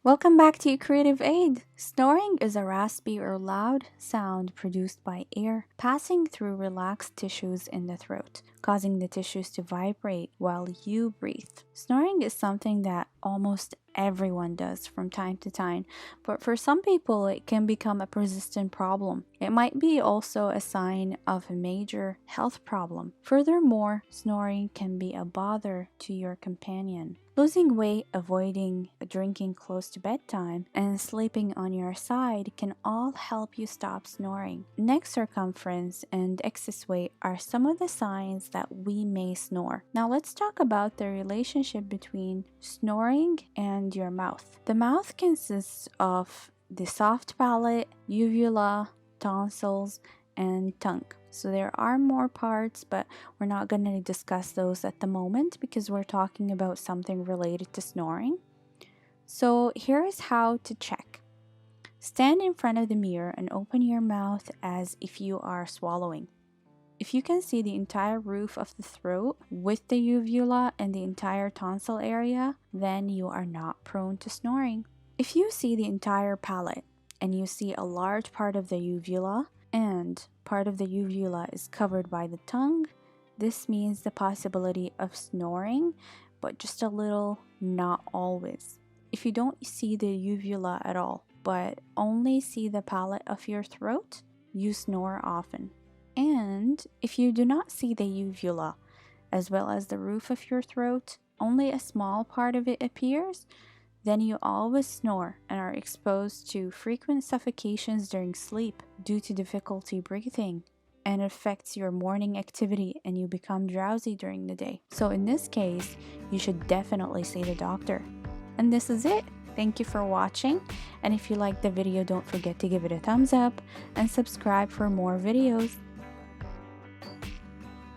Welcome back to eCreativeAid. Snoring is a raspy or loud sound produced by air passing through relaxed tissues in the throat, causing the tissues to vibrate while you breathe. Snoring is something that almost everyone does from time to time, but for some people it can become a persistent problem. It might be also a sign of a major health problem. Furthermore, snoring can be a bother to your companion. Losing weight, avoiding drinking close to bedtime, and sleeping on your side can all help you stop snoring. Neck circumference and excess weight are some of the signs that we may snore. Now let's talk about the relationship between snoring and your mouth. The mouth consists of the soft palate, uvula, tonsils, and tongue. So there are more parts, but we're not going to discuss those at the moment because we're talking about something related to snoring. So here's how to check. Stand in front of the mirror and open your mouth as if you are swallowing. If you can see the entire roof of the throat with the uvula and the entire tonsil area, then you are not prone to snoring. If you see the entire palate and you see a large part of the uvula and part of the uvula is covered by the tongue, this means the possibility of snoring, but just a little, not always. If you don't see the uvula at all, but only see the palate of your throat, you snore often. And if you do not see the uvula, as well as the roof of your throat, only a small part of it appears, then you always snore and are exposed to frequent suffocations during sleep due to difficulty breathing, and affects your morning activity and you become drowsy during the day. So in this case, you should definitely see the doctor. And this is it. Thank you for watching, and if you liked the video, don't forget to give it a thumbs up and subscribe for more videos.